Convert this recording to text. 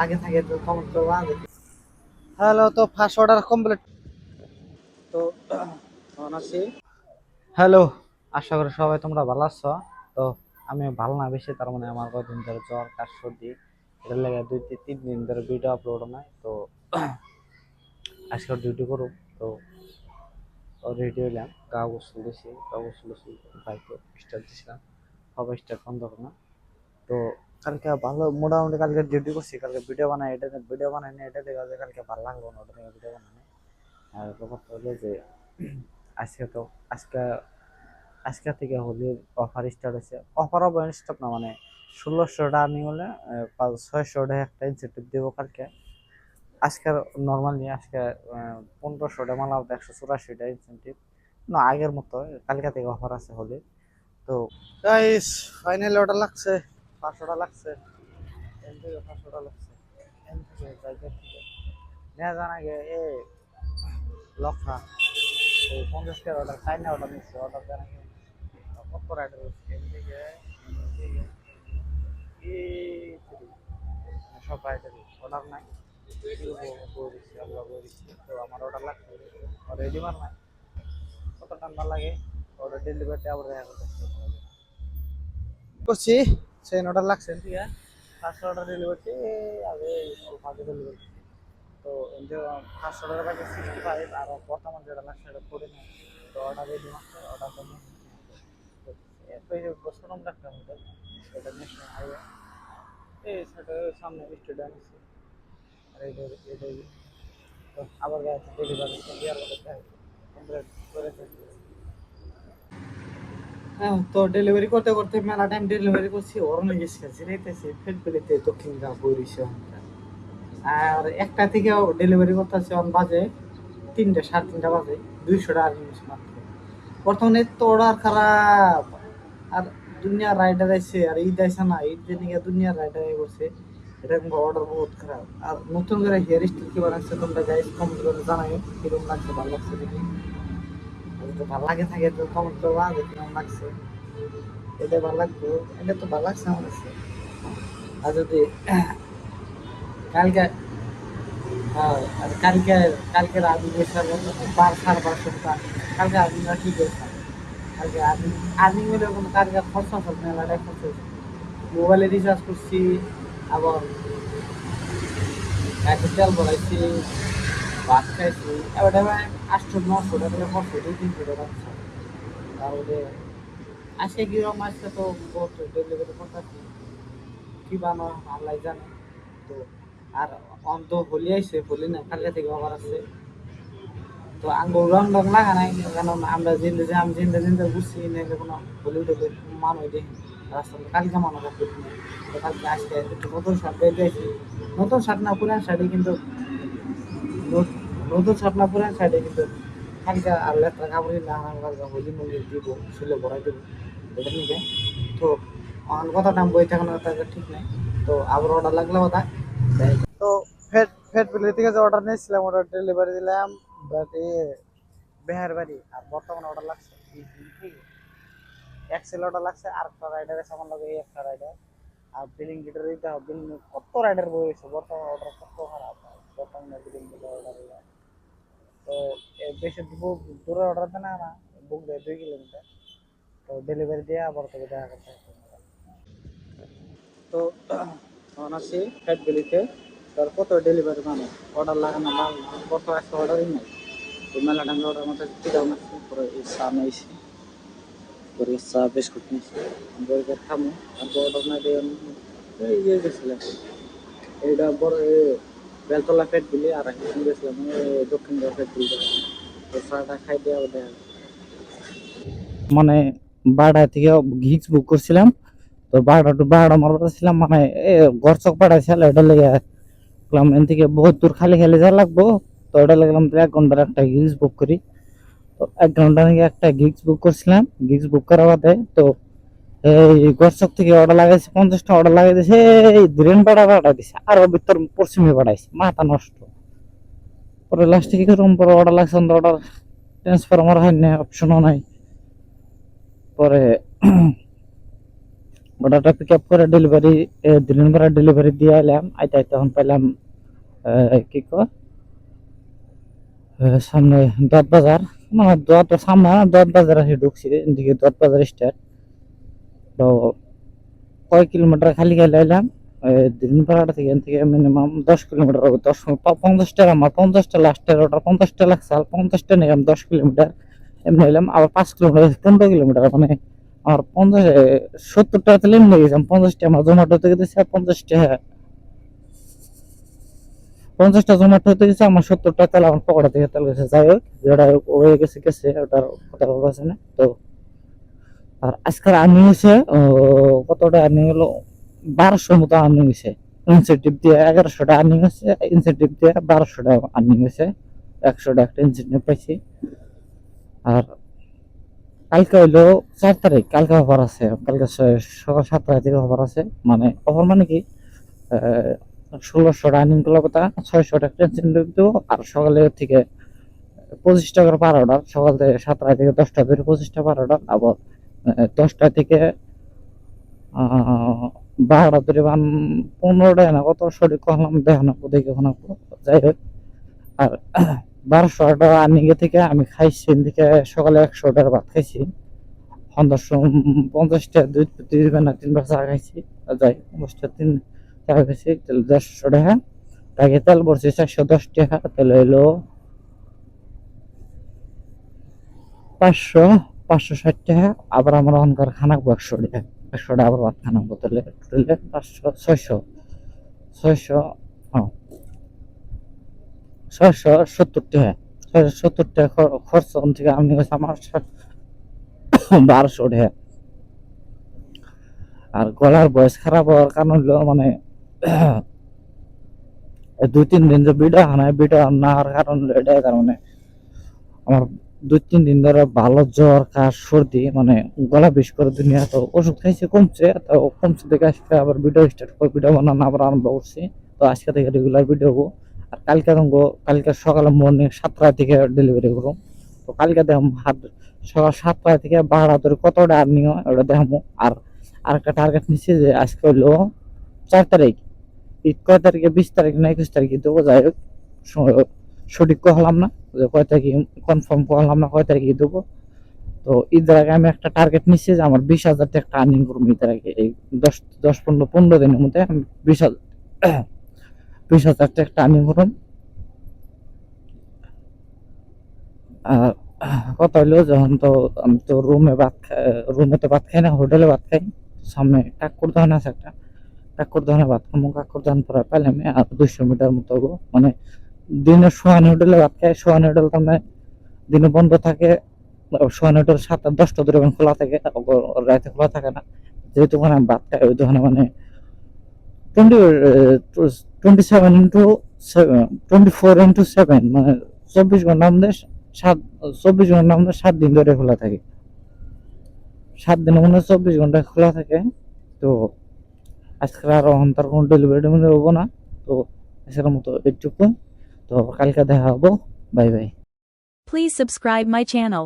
আগে থাকে তো কমেন্ট করবা দেখি। হ্যালো, তো ফার্স্ট অর্ডার কমপ্লিট। তো কেমন আছি? হ্যালো, আশা করি সবাই তোমরা ভালো আছো। তো আমি ভালো না বেশি, তার মানে আমার কয়েকদিন ধরে জ্বর কাশ সর্দি, এটা লেগে 2-3 দিন ধরে ভিডিও আপলোড নাই। তো আজকে ডিউটি করো। তো রেডি হইলাম, গা গোসল দিছি, গা গোসল বাইকে স্টার্ট দিছিলাম, হবে স্টার্ট বন্ধ হবে না। তো কালকে ভালো মোটামুটি কালকে ডিউটি করছি, কালকে ভিডিও বানাই, এটা ভিডিও বানাই না, এটা দেখে কালকে ভালো লাগলো না, ওটা থেকে ভিডিও বানাই। আর ব্যাপারটা হলো যে আজকে তো আজকে আজকে থেকে হোলির অফার স্টার্ট হয়েছে। অফার অফ স্টপ না, মানে 1600 আর্নিং হলে 600 একটা ইনসেন্টিভ দেবো কালকে। আজকে নর্মালি আজকে 1500 মালা 184 ইনসেন্টিভ না, আগের মতো কালকে থেকে অফার আছে হোলি। তো গাইস ফাইনালি অর্ডার লাগছে, 500 লাগছে, এন থেকে 500 লাগছে, এন থেকে জায়গা থেকে নেওয়া জানা গে এ লক্ষা এই 50 অর্ডার চাইনা অর্ডার নিচ্ছে, অর্ডার জানা গে কত রাইডার হচ্ছে এন থেকে এই সব রাইডারই অর্ডার নাই, আমরা বলে দিচ্ছি। তো আমার অর্ডার লাগছে, রেডি মার নাই, কত টাকা লাগে অর্ডার ডেলিভারিতে আবার দেখা করছি। সেই অর্ডার লাগছে ঠিক আছে, ফার্স্ট অর্ডার ডেলিভারি আগে অল্প আগে ডেলিভারি। তো ফার্স্ট অর্ডার বাকি 65, আর বর্তমান যেটা লাগছে সেটা করে নেই। তো অর্ডার রেডি মারছে, অর্ডার করে বছর রাখতে আমাদের এটা ন্যাশনাল হাইওয়ে, এই সেটা সামনে স্টেডিয়াম আছে। আর এটাই তো আবার গেছে ডেলিভারি ইয়ার মধ্যে কমপ্লিট করে। হ্যাঁ, তো ডেলিভারি করতে করতে মেলা টাইম ডেলিভারি করছি, অরণে গেছি জিরাইতেছি ফেটবেলিতে দক্ষিণ গা বরিশা। আর একটা থেকে ডেলিভারি করতেছে অন বাজে 3টা 3:30 বাজে, 200 টাকা নিয়েছে মাত্র। বর্তমানে তো অর্ডার খারাপ, আর দুনিয়ার রাইডার আছে, আর ঈদ আছে না, ঈদ দিন দুনিয়ার রাইডার করছে, এরকম অর্ডার বহুত খারাপ। আর নতুন করে হেয়ার স্টাইল কি বানাচ্ছে তোমরা গাইস কমেন্ট করে জানাই, কিরকম লাগছে, ভালো লাগছে দেখি। যদি ভালো লাগে থাকে তো কমেন্ট করবা যে কেমন লাগছে, এটা ভালো লাগতো, এটা তো ভালো লাগছে আমার কাছে। আর যদি কালকে আর কালকের আর্মি গেছিলাম 500 টাকা, কালকে আর্মিরা কি গেছিলাম, কালকে আর্মি মিলে কোনো কালকে খরচা সব মেলাটাই খরচ হয়েছে। মোবাইলে রিচার্জ করছি, আবার একটা তেল ভরাইছি, ভাত খাইছি, এবার 800-900 টাকা খরচ হয়েছে, 200-300 টাকা। তাহলে আজকে কিরকম, আজকে তো বহুত ডেলিভারি করতেছি, কি বানো আল্লাহ জানে। তো আর অন্ত হোলি আইসে, হোলি না কালকে থেকে আবার আছে। তো আঙ্গুর রং রং লাগা নাই, কারণ আমরা আমি জিন্দা বুঝছি নাহলে কোনো হোলি টোলি মানুষ দেখি রাস্তাতে, কালকে মানুষ করি না। তো কালকে আজকে একটু নতুন শার্ট বের দিয়েছি, নতুন শার্ট না পুরান শার্টে কিন্তু, নতুন শার্ট না পুরান শার্টে কিন্তু কালকে আর লেট্রা কাপড় কিনলে কালকে হোলি মুলি দিব, শুলে ভরাই দেবো এটা নিকে। তো অন কথা দাম বই থাকানো তাকে ঠিক নাই। তো আবার অর্ডার লাগলে কথা। তো ফেট বিলি থেকে যে অর্ডার নিয়েছিলাম ওটা ডেলিভারি দিলাম বেহার বাড়ি। আর বর্তমানে অর্ডার লাগছে এক্সেল অর্ডার লাগছে, আর একটা রাইডারের সামান লাগে, এই একটা রাইডার। আর বিলিং গিটার দিতে হবে, বিলিং কত রাইডার বই হয়েছে, বর্তমানে অর্ডার কত খারাপ, বর্তমানে বিলিং গিটার অর্ডার। তো বেশি দূরে অর্ডার দেয় না, বুক দেয় 2 কিলোমিটার। তো ডেলিভারি দিয়ে আবার তোকে দেখা করতে হবে। তো তখন আছি ফ্যাট বিলিতে, তার কত ডেলিভারি মানে অর্ডার লাগানো মাল কত, একটা অর্ডারই নাই। তো মেলা টাইম অর্ডার মতো চিটাও না, পরে এই চা নিয়েছি, পরে চা বিস্কুট নিয়েছি, বইকে খামো। তারপর অর্ডার না দিয়ে ইয়ে গেছিলাম, এইটা বড় বেলতলা ফ্যাট বিলি, আর এখন গেছিলাম দক্ষিণ গোয়া ফ্যাট বিলি। তো চাটা খাই দিয়ে আবার দেখা, মানে 12টা থেকে গিক্স বুক করছিলাম। তো 12টা মারতেছিলাম, মানে ঘর চক পাঠাইছিল, এটা লেগে এন থেকে বহুত দূর খালি খালি যা লাগবো। তো ওটা লাগলাম 1 ঘন্টার একটা গিক্স বুক করি। তো 1 ঘন্টা থেকে একটা গিক্স বুক করছিলাম, গিক্স বুক করার বাদে তো এই গরচক থেকে অর্ডার লাগাইছে, 50টা অর্ডার লাগাই দিয়েছে, এই ধীরেন পাঠা দিছে, আরো ভিতর পশ্চিমে পাঠাইছে, মাথা নষ্ট। পরে লাস্টে কি করলাম, পরে অর্ডার লাগছে, অর্ডার ট্রান্সফার আমার হয় না, অপশনও নাই। পরে অর্ডারটা পিক আপ করে ডেলিভারি 2 দিন পরে ডেলিভারি দিয়ে এলাম। আইতে আইতে তখন পেলাম কি কয় সামনে দত বাজার, মানে দত সামনে না, দত বাজার এসে ঢুকছি, এদিকে দত বাজার স্টার্ট। তো কয় কিলোমিটার খালি গেলে এলাম দিনপাড়া থেকে, এখান থেকে মিনিমাম 10 কিলোমিটার হবে। 50টা আমার, 50টা লাস্টের অর্ডার, 50টা লাগছে, আর 50টা নিলাম 10 কিলোমিটার। এমনি এলাম আবার 5 কিলোমিটার, 15 কিলোমিটার, মানে আমার 70 টাকা তেল এমনি গেছিলাম। 50টা আমার জোম্যাটো থেকে দিচ্ছে, আর 50টা জোম্যাটো হতে গেছে, আমার 70 টাকা তেল আমার পকেটে থেকে তেল গেছে। যাই হোক, যেটা হয়ে গেছে গেছে, ওটার কথা বলছে না তো। আর আজকের আর্নিং হয়েছে কতটা আর্নিং হলো, 1200 মতো আর্নিং হয়েছে। ইনসেন্টিভ দিয়ে 1100 টাকা আর্নিং হয়েছে, ইনসেন্টিভ দিয়ে 1200 টাকা আর্নিং হয়েছে। 100 টাকা একটা ইনসেন্টিভ পাইছি। আর কালকে হইলো 4 তারিখ, কালকে অফার আছে, কালকে সকাল 7টা থেকে অফার আছে। মানে অফার মানে কি, 1600 টাকা আর্নিং করলে কথা 600 টাকা ইনসেন্টিভ দেবো। আর সকালের থেকে 25 টাকার পার অর্ডার, সকাল থেকে 7টা থেকে 10টা ধরে 25টা পার অর্ডার। আবার 10টা থেকে 12টা ধরে 15টা না কত সঠিক কখলাম দেখানো দেখে শোনা। যাই হোক, আর 1200 টাকা আর্নিং থেকে আমি খাইছি এদিকে সকালে 100 টাকার ভাত খাইছি, সন্ধ্যার সময় 50টা 2 না 3বার চা খাইছি। যাই 50টা 3 চা খাইছি, তাহলে 100 টাকা। আগে তেল পড়ছে 410 টাকা, তাহলে হইলো 500, 560 টাকা। আবার আমার ওখানকার খানা 100 টাকা, 100 টাকা আবার ভাত খানা বোতলে, টোটালে 500, 600, 600, হ্যাঁ 670 টাকা। 670 টাকা খরচ থেকে আমি আমার 1200 টাকা। আর গলার বয়স খারাপ হওয়ার কারণ হলো, মানে 2-3 দিন যে ভিডিও আনায়, ভিডিও না হওয়ার কারণ হলো এটাই কারণে আমার 2-3 দিন ধরে ভালো জ্বর, কাশ, সর্দি, মানে গলা বেশ করে দুনিয়া। তো ওষুধ খাইছে, কমছে, তো কমছে দেখে আজকে আবার ভিডিও স্টার্ট করে, ভিডিও বানানো আবার আরম্ভ করছি। তো আজকে থেকে রেগুলার ভিডিও হবো। আর কালকে সকালে মর্নিং 7টা থেকে ডেলিভারি করবো। তো কালকে দেখাম সকাল 7টা থেকে 12টা ধরে কতটা আর্নিং হয় ওটা দেখাবো। আর আরেকটা টার্গেট নিচ্ছে যে আজকে হলো 4 তারিখ, ঈদ কয় তারিখে, 20 তারিখ না 21 তারিখে দেবো। যাই হোক, সঠিক হলাম না যে কয় তারিখে, কনফার্ম করলাম না কয় তারিখে দেবো। তো ঈদের আগে আমি একটা টার্গেট নিচ্ছি যে আমার 20,000 টাকা একটা আর্নিং করবো ঈদের আগে। এই 10-15 দিনের মধ্যে আমি 20,000 টাকা একটা আর্নিং করব। আর কথা হইলো, যখন তো আমি তো রুমে তো ভাত খাই না, হোটেলে ভাত খাই। সামনে কাকুর দোকান আছে একটা, কাকুর দোকানে ভাত খাবো। কাকুর দোকান পরে পেলাম আর 200 মিটার মতো হবো। মানে দিনের সোহানি হোটেলে ভাত খাই। সোহানি হোটেল তো দিনে বন্ধ থাকে, সোহানি হোটেল 7টা 10টা ধরে খোলা থাকে, রাতে খোলা থাকে না। যেহেতু ওখানে আমি ভাত খাই, ওই দোকানে মানে 24x7, মানে 24 ঘন্টা আমাদের 7 দিন ধরে খোলা থাকে। 7 দিনের মধ্যে 24 ঘন্টা খোলা থাকে। তো আজকে আর তার কোনো ডেলিভারি হবো না। তো আজকের মতো এইটুকু। তো কালকে দেখা হবো। Bye bye. Please subscribe my channel.